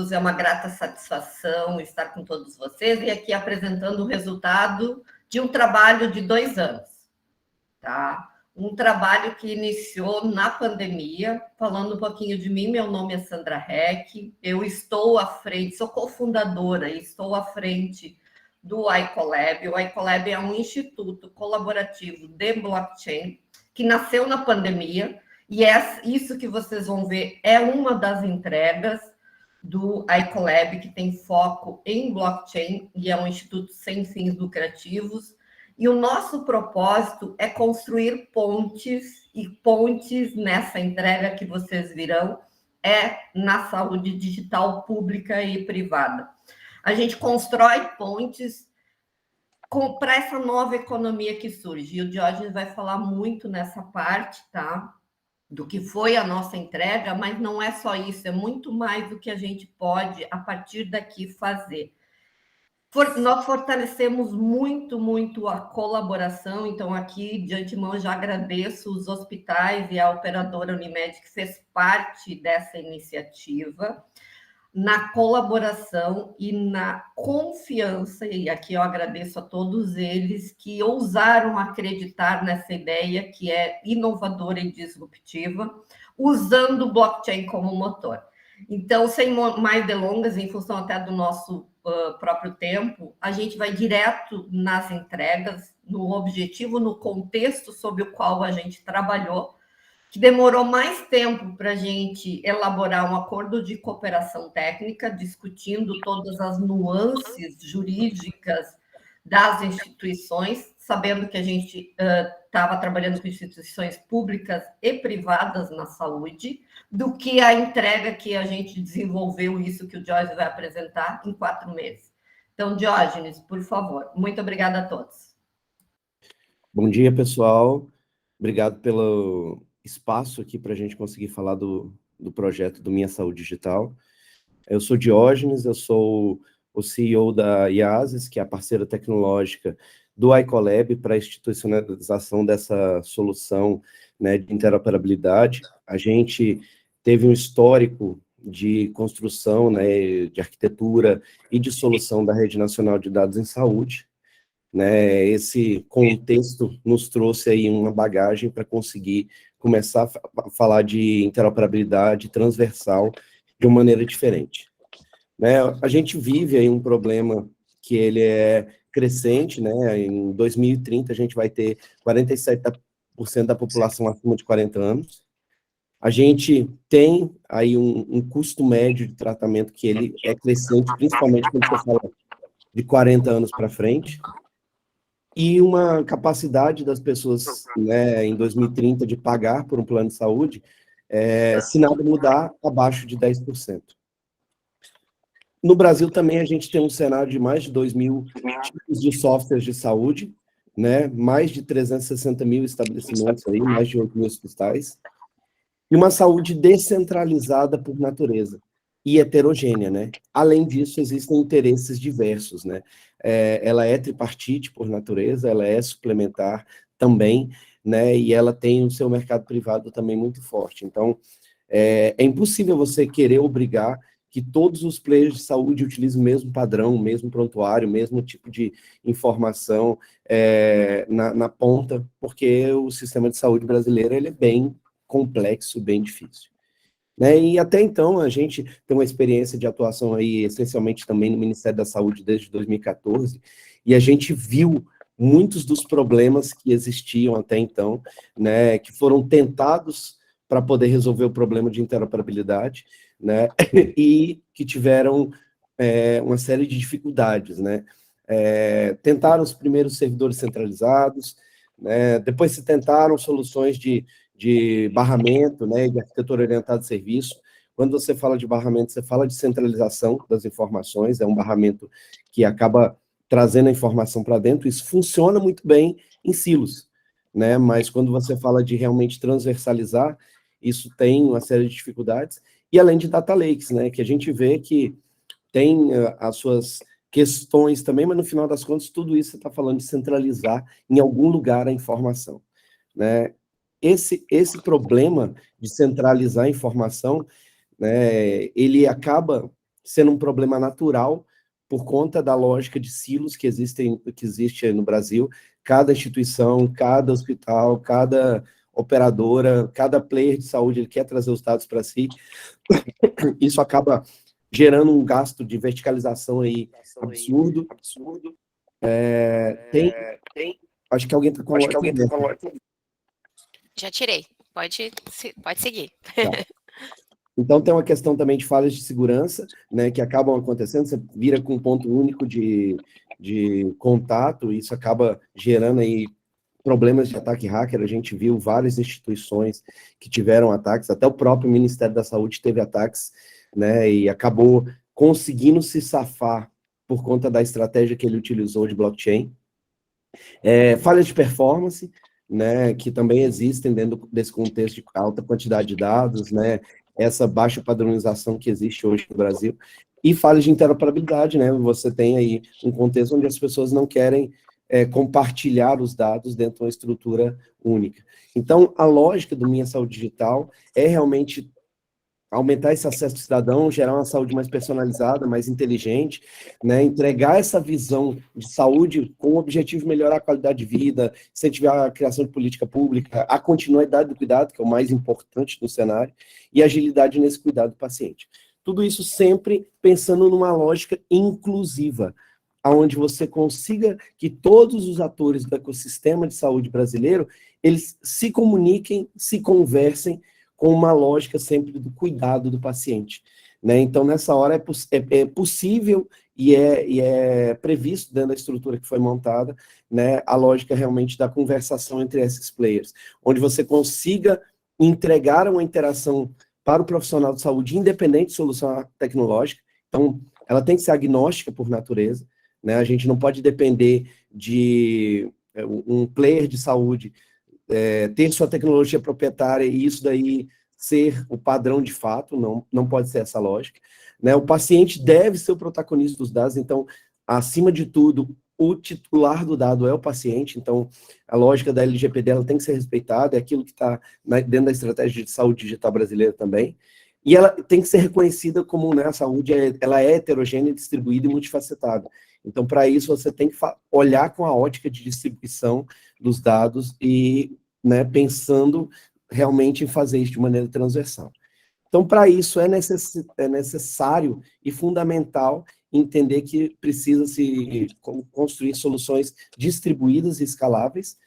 todos, é uma grata satisfação estar com todos vocês e aqui apresentando o resultado de um trabalho de 2 anos, tá? Um trabalho que iniciou na pandemia. Falando um pouquinho de mim, meu nome é Sandra Heck, eu estou à frente, sou cofundadora e estou à frente do iColab. O iColab é um instituto colaborativo de blockchain que nasceu na pandemia, e isso que vocês vão ver é uma das entregas do iColab, que tem foco em blockchain, e é um instituto sem fins lucrativos. E o nosso propósito é construir pontes, e pontes nessa entrega que vocês virão é na saúde digital pública e privada. A gente constrói pontes para essa nova economia que surge. E o Diógenes vai falar muito nessa parte, tá? Do que foi a nossa entrega, mas não é só isso, é muito mais do que a gente pode, a partir daqui, fazer. Nós fortalecemos muito a colaboração, então aqui, de antemão, eu já agradeço os hospitais e a operadora Unimed, que fez parte dessa iniciativa, na colaboração e na confiança, e aqui eu agradeço a todos eles que ousaram acreditar nessa ideia que é inovadora e disruptiva, usando o blockchain como motor. Então, sem mais delongas, em função até do nosso próprio tempo, a gente vai direto nas entregas, no objetivo, no contexto sobre o qual a gente trabalhou, que demorou mais tempo para a gente elaborar um acordo de cooperação técnica, discutindo todas as nuances jurídicas das instituições, sabendo que a gente estava trabalhando com instituições públicas e privadas na saúde, do que a entrega que a gente desenvolveu, isso que o Diógenes vai apresentar, em 4 meses. Então, Diógenes, por favor. Muito obrigada a todos. Bom dia, pessoal. Obrigado pelo espaço aqui para a gente conseguir falar do projeto do Minha Saúde Digital. Eu sou Diógenes, eu sou o CEO da IASES, que é a parceira tecnológica do iColab para a institucionalização dessa solução, né, de interoperabilidade. A gente teve um histórico de construção, né, de arquitetura e de solução da Rede Nacional de Dados em Saúde, né? Esse contexto nos trouxe aí uma bagagem para conseguir começar a falar de interoperabilidade transversal de uma maneira diferente, né? A gente vive aí um problema que ele é crescente, né? Em 2030 a gente vai ter 47% da população acima de 40 anos. A gente tem aí um custo médio de tratamento que ele é crescente, principalmente quando você fala de 40 anos para frente, e uma capacidade das pessoas, né, em 2030 de pagar por um plano de saúde, se nada mudar, abaixo de 10%. No Brasil também a gente tem um cenário de mais de 2.000 tipos de softwares de saúde, né? Mais de 360 mil estabelecimentos aí, mais de 8 mil hospitais, e uma saúde descentralizada por natureza e heterogênea, né? Além disso, existem interesses diversos, né? Ela é tripartite por natureza, ela é suplementar também, né? E ela tem o seu mercado privado também muito forte. Então, é impossível você querer obrigar que todos os players de saúde utilizem o mesmo padrão, o mesmo prontuário, o mesmo tipo de informação na ponta, porque o sistema de saúde brasileiro ele é bem complexo, bem difícil, né? E até então a gente tem uma experiência de atuação aí, essencialmente também no Ministério da Saúde desde 2014, e a gente viu muitos dos problemas que existiam até então, né, que foram tentados para poder resolver o problema de interoperabilidade, né, e que tiveram uma série de dificuldades, né. Tentaram os primeiros servidores centralizados, né, depois se tentaram soluções de barramento, né, de arquitetura orientada de serviço. Quando você fala de barramento, você fala de centralização das informações, é um barramento que acaba trazendo a informação para dentro. Isso funciona muito bem em silos, né, mas quando você fala de realmente transversalizar, isso tem uma série de dificuldades, e além de data lakes, né, que a gente vê que tem as suas questões também, mas no final das contas, tudo isso você está falando de centralizar em algum lugar a informação, né. Esse problema de centralizar a informação, né, ele acaba sendo um problema natural por conta da lógica de silos que existe no Brasil. Cada instituição, cada hospital, cada operadora, cada player de saúde, ele quer trazer os dados para si. Isso acaba gerando um gasto de verticalização aí absurdo. Acho que alguém está com a loja. Já tirei. Pode seguir. Tá. Então, tem uma questão também de falhas de segurança, né, que acabam acontecendo, você vira com um ponto único de contato, e isso acaba gerando aí problemas de ataque hacker. A gente viu várias instituições que tiveram ataques, até o próprio Ministério da Saúde teve ataques, né, e acabou conseguindo se safar por conta da estratégia que ele utilizou de blockchain. Falhas de performance, né, que também existem dentro desse contexto de alta quantidade de dados, né, essa baixa padronização que existe hoje no Brasil, e falhas de interoperabilidade, né, você tem aí um contexto onde as pessoas não querem compartilhar os dados dentro de uma estrutura única. Então, a lógica do Minha Saúde Digital é realmente aumentar esse acesso do cidadão, gerar uma saúde mais personalizada, mais inteligente, né, entregar essa visão de saúde com o objetivo de melhorar a qualidade de vida, incentivar a criação de política pública, a continuidade do cuidado, que é o mais importante no cenário, e agilidade nesse cuidado do paciente. Tudo isso sempre pensando numa lógica inclusiva, onde você consiga que todos os atores do ecossistema de saúde brasileiro, eles se comuniquem, se conversem, com uma lógica sempre do cuidado do paciente, né? Então, nessa hora, é possível e é previsto dentro da estrutura que foi montada, né, a lógica realmente da conversação entre esses players, onde você consiga entregar uma interação para o profissional de saúde, independente de solução tecnológica. Então, ela tem que ser agnóstica por natureza, né? A gente não pode depender de um player de saúde ter sua tecnologia proprietária e isso daí ser o padrão de fato, não pode ser essa lógica, né? O paciente deve ser o protagonista dos dados, então, acima de tudo, o titular do dado é o paciente, então, a lógica da LGPD ela tem que ser respeitada, é aquilo que está dentro da estratégia de saúde digital brasileira também, e ela tem que ser reconhecida como, né, a saúde ela é heterogênea, distribuída e multifacetada. Então, para isso, você tem que olhar com a ótica de distribuição dos dados e, né, pensando realmente em fazer isso de maneira transversal. Então, para isso, é necessário e fundamental entender que precisa se construir soluções distribuídas e escaláveis,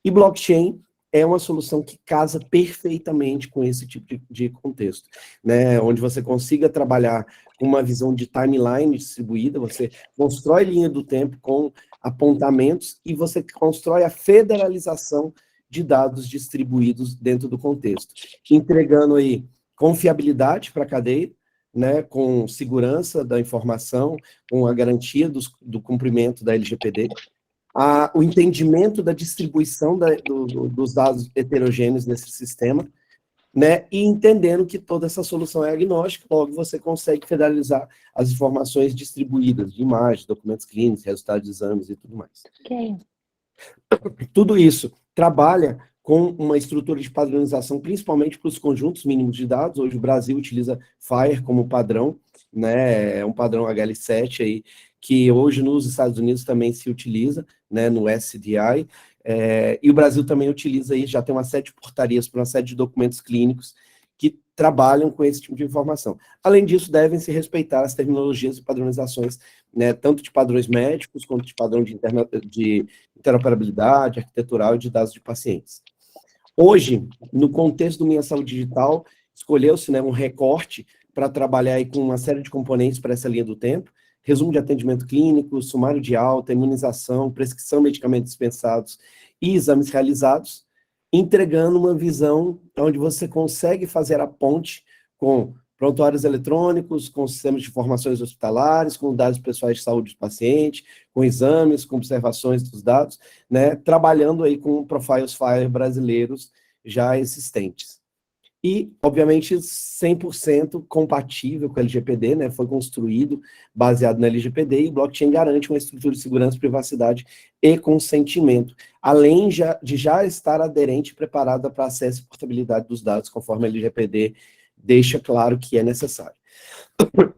e blockchain é uma solução que casa perfeitamente com esse tipo de contexto, né, onde você consiga trabalhar com uma visão de timeline distribuída, você constrói linha do tempo com apontamentos e você constrói a federalização de dados distribuídos dentro do contexto, entregando aí confiabilidade para a cadeia, né, com segurança da informação, com a garantia do cumprimento da LGPD, o entendimento da distribuição dos dados heterogêneos nesse sistema, né, e entendendo que toda essa solução é agnóstica, logo você consegue federalizar as informações distribuídas de imagens, documentos clínicos, resultados de exames e tudo mais. Ok. Tudo isso trabalha com uma estrutura de padronização, principalmente para os conjuntos mínimos de dados. Hoje o Brasil utiliza FHIR como padrão, né, é um padrão HL7 aí, que hoje nos Estados Unidos também se utiliza, né, no SDI, e o Brasil também utiliza aí, já tem uma série de portarias para uma série de documentos clínicos que trabalham com esse tipo de informação. Além disso, devem se respeitar as terminologias e padronizações, né, tanto de padrões médicos, quanto de padrão de interoperabilidade, arquitetural e de dados de pacientes. Hoje, no contexto do Minha Saúde Digital, escolheu-se, né, um recorte para trabalhar aí com uma série de componentes para essa linha do tempo, resumo de atendimento clínico, sumário de alta, imunização, prescrição de medicamentos dispensados e exames realizados, entregando uma visão onde você consegue fazer a ponte com prontuários eletrônicos, com sistemas de informações hospitalares, com dados pessoais de saúde do paciente, com exames, com observações dos dados, né, trabalhando aí com profiles FHIR brasileiros já existentes. E, obviamente, 100% compatível com a LGPD, né, foi construído baseado na LGPD, e o blockchain garante uma estrutura de segurança, privacidade e consentimento, além de já estar aderente e preparada para acesso e portabilidade dos dados, conforme a LGPD deixa claro que é necessário.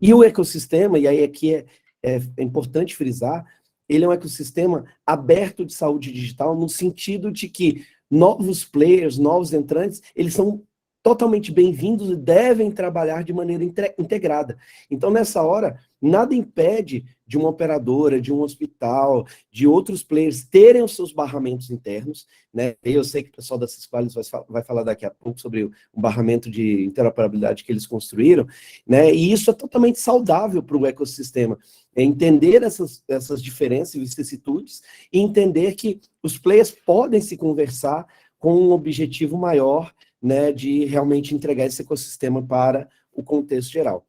E o ecossistema, e aí aqui é importante frisar, ele é um ecossistema aberto de saúde digital, no sentido de que novos players, novos entrantes, eles são totalmente bem-vindos e devem trabalhar de maneira integrada. Então, nessa hora, nada impede de uma operadora, de um hospital, de outros players terem os seus barramentos internos, né? Eu sei que o pessoal da Sysqualis vai falar daqui a pouco sobre o barramento de interoperabilidade que eles construíram, né? E isso é totalmente saudável para o ecossistema. É entender essas diferenças e vicissitudes e entender que os players podem se conversar com um objetivo maior, né, de realmente entregar esse ecossistema para o contexto geral.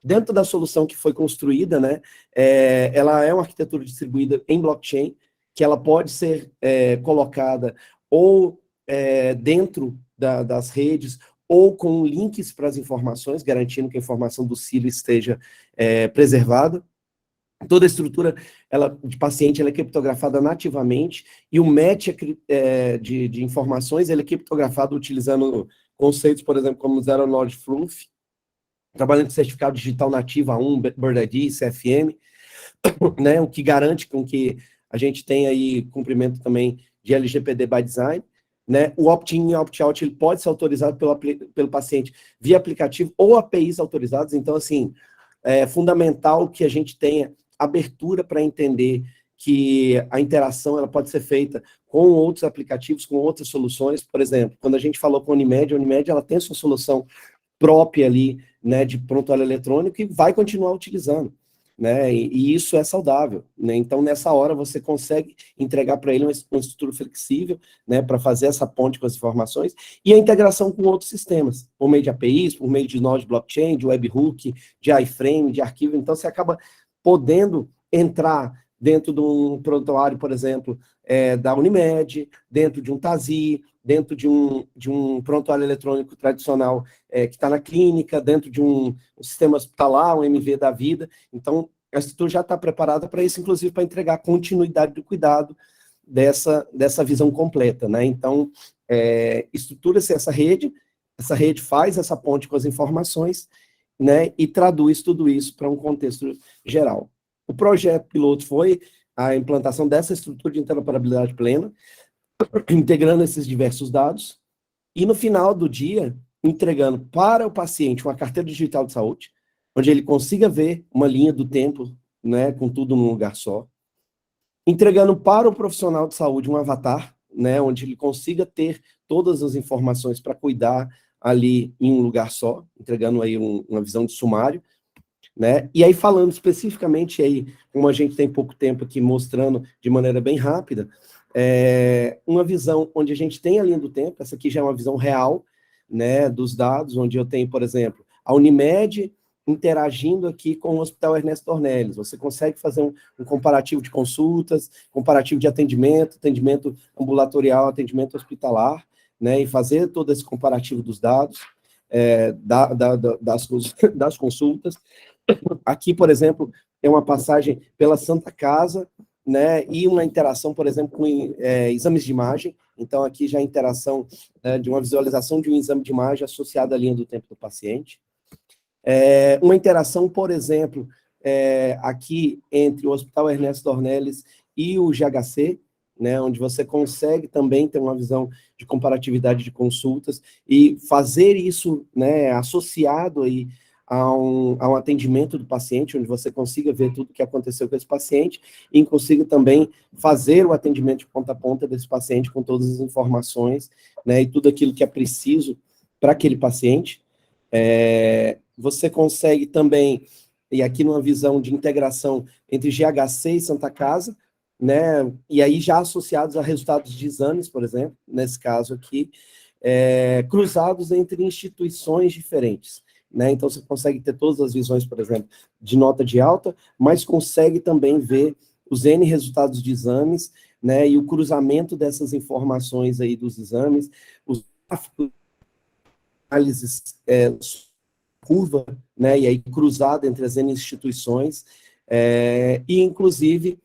Dentro da solução que foi construída, né, ela é uma arquitetura distribuída em blockchain, que ela pode ser colocada ou dentro das redes, ou com links para as informações, garantindo que a informação do Cílio esteja preservada. Toda a estrutura de paciente ela é criptografada nativamente, e o match de informações ele é criptografado utilizando conceitos, por exemplo, como Zero Knowledge Proof, trabalhando com certificado digital nativo A1, Bird ID, CFM, né, o que garante com que a gente tenha aí cumprimento também de LGPD by design, né? O opt-in e opt-out ele pode ser autorizado pelo paciente via aplicativo ou APIs autorizadas. Então, assim, é fundamental que a gente tenha abertura para entender que a interação ela pode ser feita com outros aplicativos, com outras soluções. Por exemplo, quando a gente falou com a Unimed ela tem sua solução própria ali, né, de prontuário eletrônico e vai continuar utilizando, né, e isso é saudável, né, então nessa hora você consegue entregar para ele uma estrutura flexível, né, para fazer essa ponte com as informações, e a integração com outros sistemas, por meio de APIs, por meio de node blockchain, de webhook, de iframe, de arquivo, então você acaba podendo entrar dentro de um prontuário, por exemplo, da Unimed, dentro de um TASI, dentro de um prontuário eletrônico tradicional que está na clínica, dentro de um sistema hospitalar, um MV da vida. Então, a estrutura já está preparada para isso, inclusive para entregar a continuidade do cuidado dessa visão completa, né? Então, estrutura-se essa rede faz essa ponte com as informações, né, e traduz tudo isso para um contexto geral. O projeto piloto foi a implantação dessa estrutura de interoperabilidade plena, integrando esses diversos dados, e no final do dia, entregando para o paciente uma carteira digital de saúde, onde ele consiga ver uma linha do tempo, né, com tudo num lugar só, entregando para o profissional de saúde um avatar, né, onde ele consiga ter todas as informações para cuidar ali em um lugar só, entregando aí uma visão de sumário, né? E aí falando especificamente aí, como a gente tem pouco tempo aqui mostrando de maneira bem rápida, uma visão onde a gente tem a linha do tempo, essa aqui já é uma visão real, né, dos dados, onde eu tenho, por exemplo, a Unimed interagindo aqui com o Hospital Ernesto Dornelles. Você consegue fazer um comparativo de consultas, comparativo de atendimento ambulatorial, atendimento hospitalar, né, e fazer todo esse comparativo dos dados, das consultas. Aqui, por exemplo, é uma passagem pela Santa Casa, né, e uma interação, por exemplo, com exames de imagem. Então, aqui já a interação de uma visualização de um exame de imagem associada à linha do tempo do paciente. Uma interação, por exemplo, aqui entre o Hospital Ernesto Dornelles e o GHC, né, onde você consegue também ter uma visão de comparatividade de consultas e fazer isso, né, associado aí a um atendimento do paciente, onde você consiga ver tudo o que aconteceu com esse paciente e consiga também fazer o atendimento de ponta a ponta desse paciente com todas as informações, né, e tudo aquilo que é preciso para aquele paciente. Você consegue também, e aqui numa visão de integração entre GHC e Santa Casa, né, e aí já associados a resultados de exames, por exemplo, nesse caso aqui, cruzados entre instituições diferentes, né, então você consegue ter todas as visões, por exemplo, de nota de alta, mas consegue também ver os N resultados de exames, né, e o cruzamento dessas informações aí dos exames, os gráficos, análises, curva, né, e aí cruzado entre as N instituições, e inclusive,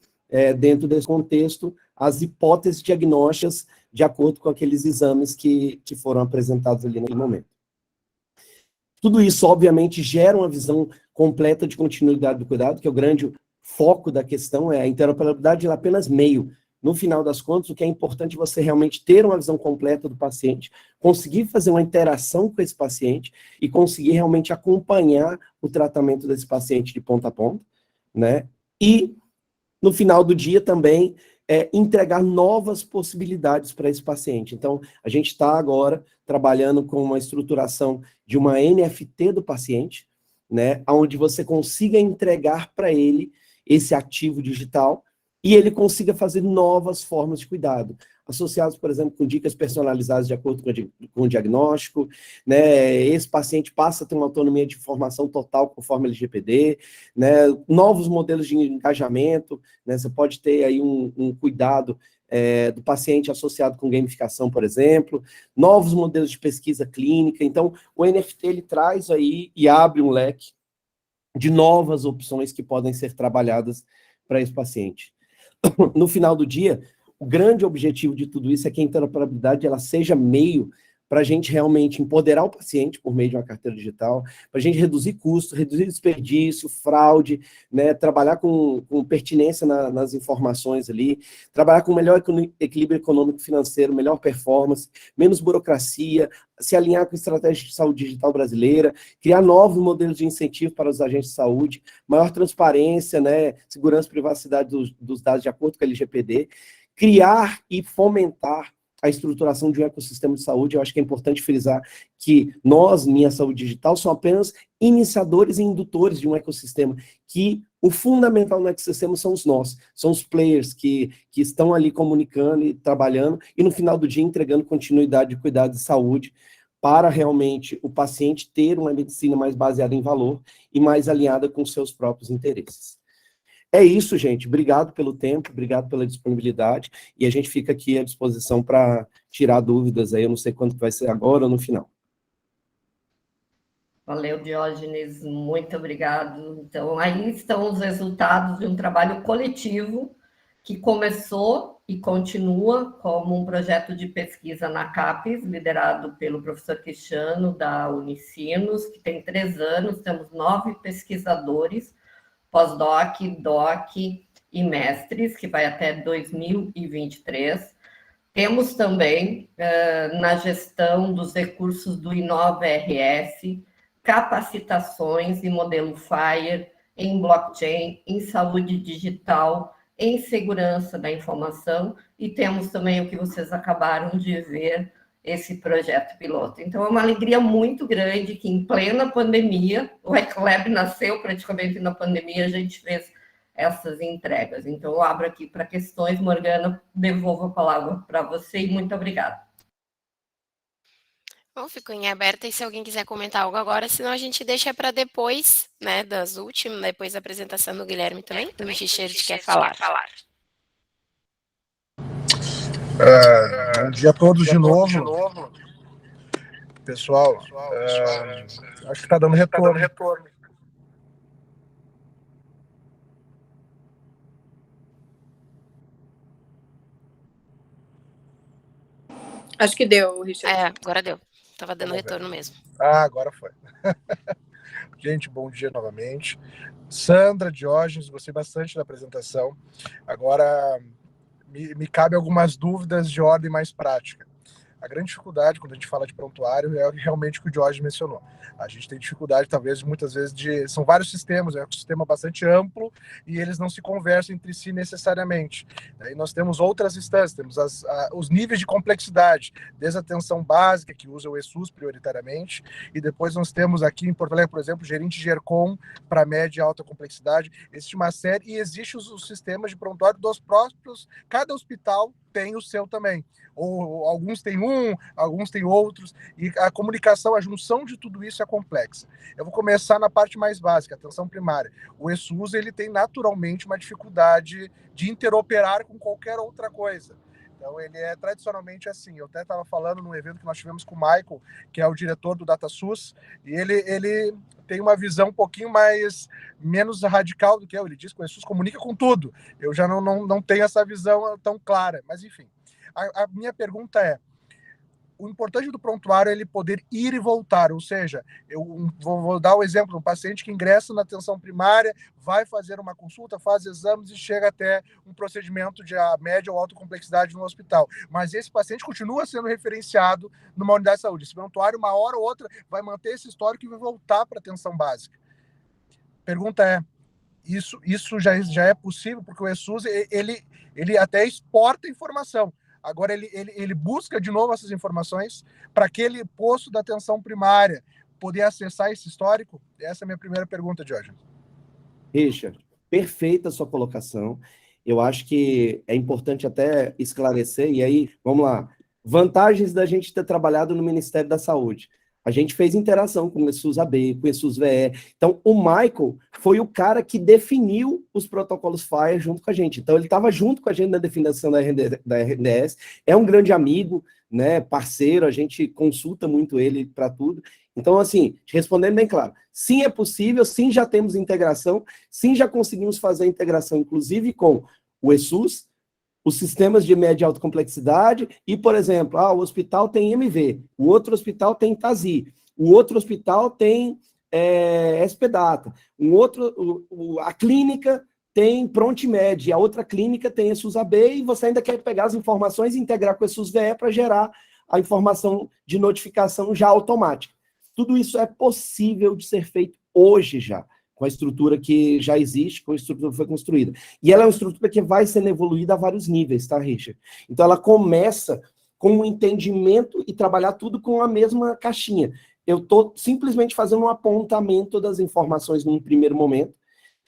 dentro desse contexto, as hipóteses diagnósticas de acordo com aqueles exames que foram apresentados ali naquele momento. Tudo isso, obviamente, gera uma visão completa de continuidade do cuidado, que é o grande foco da questão, a interoperabilidade é apenas meio. No final das contas, o que é importante é você realmente ter uma visão completa do paciente, conseguir fazer uma interação com esse paciente e conseguir realmente acompanhar o tratamento desse paciente de ponta a ponta, né? E, no final do dia, também, entregar novas possibilidades para esse paciente. Então, a gente está agora trabalhando com uma estruturação de uma NFT do paciente, né? Onde você consiga entregar para ele esse ativo digital, e ele consiga fazer novas formas de cuidado, associados, por exemplo, com dicas personalizadas de acordo com o diagnóstico, né? Esse paciente passa a ter uma autonomia de informação total conforme LGPD, né? Novos modelos de engajamento, né? Você pode ter aí um cuidado do paciente associado com gamificação, por exemplo, novos modelos de pesquisa clínica. Então, o NFT, ele traz aí e abre um leque de novas opções que podem ser trabalhadas para esse paciente. No final do dia, o grande objetivo de tudo isso é que a interoperabilidade ela seja meio para a gente realmente empoderar o paciente por meio de uma carteira digital, para a gente reduzir custos, reduzir desperdício, fraude, né, trabalhar com pertinência nas informações ali, trabalhar com melhor equilíbrio econômico e financeiro, melhor performance, menos burocracia, se alinhar com a estratégia de saúde digital brasileira, criar novos modelos de incentivo para os agentes de saúde, maior transparência, né, segurança e privacidade dos dados de acordo com a LGPD, criar e fomentar a estruturação de um ecossistema de saúde. Eu acho que é importante frisar que nós, Minha Saúde Digital, somos apenas iniciadores e indutores de um ecossistema, que o fundamental no ecossistema são os players que estão ali comunicando e trabalhando, e no final do dia entregando continuidade de cuidado de saúde para realmente o paciente ter uma medicina mais baseada em valor e mais alinhada com seus próprios interesses. É isso, gente. Obrigado pelo tempo, obrigado pela disponibilidade, e a gente fica aqui à disposição para tirar dúvidas aí, eu não sei quando vai ser agora ou no final. Valeu, Diógenes, muito obrigado. Então, aí estão os resultados de um trabalho coletivo que começou e continua como um projeto de pesquisa na CAPES, liderado pelo professor Cristiano, da Unicinos, que tem 3 anos, temos 9 pesquisadores, pós-doc, doc e mestres, que vai até 2023. Temos também, na gestão dos recursos do Inova-RS, capacitações em modelo FIRE, em blockchain, em saúde digital, em segurança da informação, e temos também o que vocês acabaram de ver, esse projeto piloto. Então, é uma alegria muito grande que, em plena pandemia, o EcoLab nasceu praticamente na pandemia, a gente fez essas entregas. Então, eu abro aqui para questões. Morgana, devolvo a palavra para você e muito obrigada. Bom, ficou em aberta, e se alguém quiser comentar algo agora, senão a gente deixa para depois, né, das últimas, depois da apresentação do Guilherme também. O Richard quer falar. Bom dia a todos de novo. Pessoal, acho que está dando retorno. Acho que deu, Richard. Agora deu. Estava dando retorno mesmo. Agora foi. Gente, bom dia novamente. Sandra, Diógenes, gostei bastante da apresentação. Agora, me cabe algumas dúvidas de ordem mais prática. A grande dificuldade quando a gente fala de prontuário é realmente o que o Diógenes mencionou. A gente tem dificuldade, talvez, muitas vezes, são vários sistemas, é um ecossistema bastante amplo e eles não se conversam entre si necessariamente. Aí nós temos outras instâncias, temos os níveis de complexidade, desde a atenção básica, que usa o ESUS prioritariamente, e depois nós temos aqui em Porto Alegre, por exemplo, gerente GERCOM para média e alta complexidade. Existe uma série, e existem os sistemas de prontuário dos próprios, cada hospital tem o seu também. Ou alguns têm alguns têm outros, e a comunicação, a junção de tudo isso é complexa. Eu vou começar na parte mais básica, atenção primária. O ESUS, ele tem naturalmente uma dificuldade de interoperar com qualquer outra coisa. Então, ele é tradicionalmente assim. Eu até estava falando num evento que nós tivemos com o Michael, que é o diretor do DataSUS, e ele tem uma visão um pouquinho menos radical do que eu. Ele diz que o ESUS comunica com tudo. Eu já não tenho essa visão tão clara, mas enfim. A minha pergunta é, o importante do prontuário é ele poder ir e voltar, ou seja, eu vou dar o exemplo, um paciente que ingressa na atenção primária, vai fazer uma consulta, faz exames e chega até um procedimento de média ou alta complexidade no hospital, mas esse paciente continua sendo referenciado numa unidade de saúde. Esse prontuário, uma hora ou outra, vai manter esse histórico e vai voltar para a atenção básica. Pergunta é, isso já é possível, porque o ESUS, ele até exporta informação. Agora ele busca de novo essas informações para aquele posto da atenção primária poder acessar esse histórico? Essa é a minha primeira pergunta, Diógenes. Richard, perfeita a sua colocação. Eu acho que é importante até esclarecer, e aí, vamos lá. Vantagens da gente ter trabalhado no Ministério da Saúde. A gente fez interação com o ESUS AB, com o ESUS VE. Então, o Michael foi o cara que definiu os protocolos FHIR junto com a gente. Então, ele estava junto com a gente na definição da RNDS. É um grande amigo, né, parceiro, a gente consulta muito ele para tudo. Então, assim, respondendo bem claro, sim, é possível, sim, já temos integração, sim, já conseguimos fazer a integração, inclusive com o ESUS, os sistemas de média e alta complexidade, e, por exemplo, o hospital tem MV, o outro hospital tem TASI, o outro hospital tem SPData, a clínica tem Prontimed, a outra clínica tem ESUS AB, e você ainda quer pegar as informações e integrar com o ESUS VE para gerar a informação de notificação já automática. Tudo isso é possível de ser feito hoje já, com a estrutura que já existe, com a estrutura que foi construída. E ela é uma estrutura que vai sendo evoluída a vários níveis, tá, Richard? Então, ela começa com um entendimento e trabalhar tudo com a mesma caixinha. Eu estou simplesmente fazendo um apontamento das informações num primeiro momento.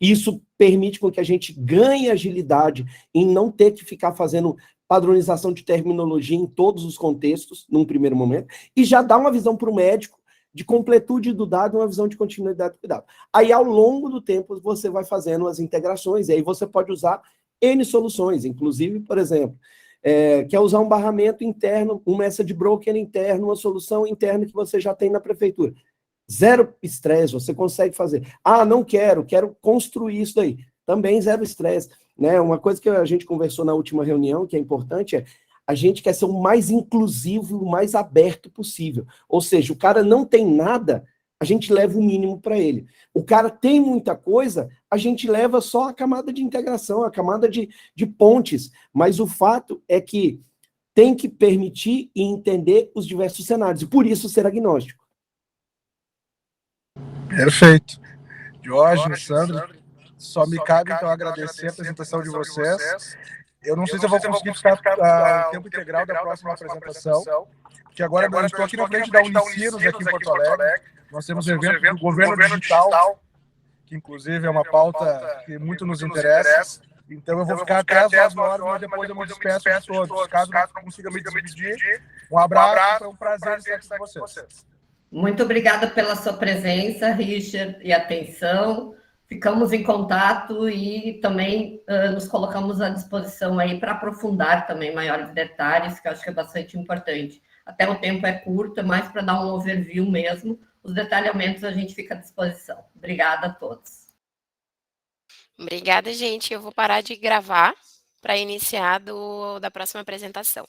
Isso permite com que a gente ganhe agilidade em não ter que ficar fazendo padronização de terminologia em todos os contextos, num primeiro momento, e já dá uma visão para o médico de completude do dado, uma visão de continuidade do cuidado. Aí, ao longo do tempo, você vai fazendo as integrações, e aí você pode usar N soluções, inclusive, por exemplo, quer usar um barramento interno, um message broker interno, uma solução interna que você já tem na prefeitura. Zero estresse, você consegue fazer. Não quero construir isso daí. Também zero estresse. Né? Uma coisa que a gente conversou na última reunião, que é importante, é a gente quer ser o mais inclusivo, o mais aberto possível. Ou seja, o cara não tem nada, a gente leva o mínimo para ele. O cara tem muita coisa, a gente leva só a camada de integração, a camada de pontes. Mas o fato é que tem que permitir e entender os diversos cenários, e por isso ser agnóstico. Perfeito. Diógenes, Sandra, só me cabe então agradecer a apresentação de vocês. Eu não sei se eu vou conseguir ficar o tempo integral da próxima apresentação, porque agora eu estou aqui na frente da Unicinos, aqui em Porto Alegre. Nós temos um evento do governo digital, que inclusive é uma pauta que muito nos interessa. Então eu vou ficar até às 9 horas, mas depois eu me despeço de todos. Caso não consiga me despedir, um abraço, foi um prazer estar com vocês. Muito obrigada pela sua presença, Richard, e atenção. Ficamos em contato e também nos colocamos à disposição aí para aprofundar também maiores detalhes, que eu acho que é bastante importante. Até o tempo é curto, é mais para dar um overview mesmo. Os detalhamentos a gente fica à disposição. Obrigada a todos. Obrigada, gente. Eu vou parar de gravar para iniciar da próxima apresentação.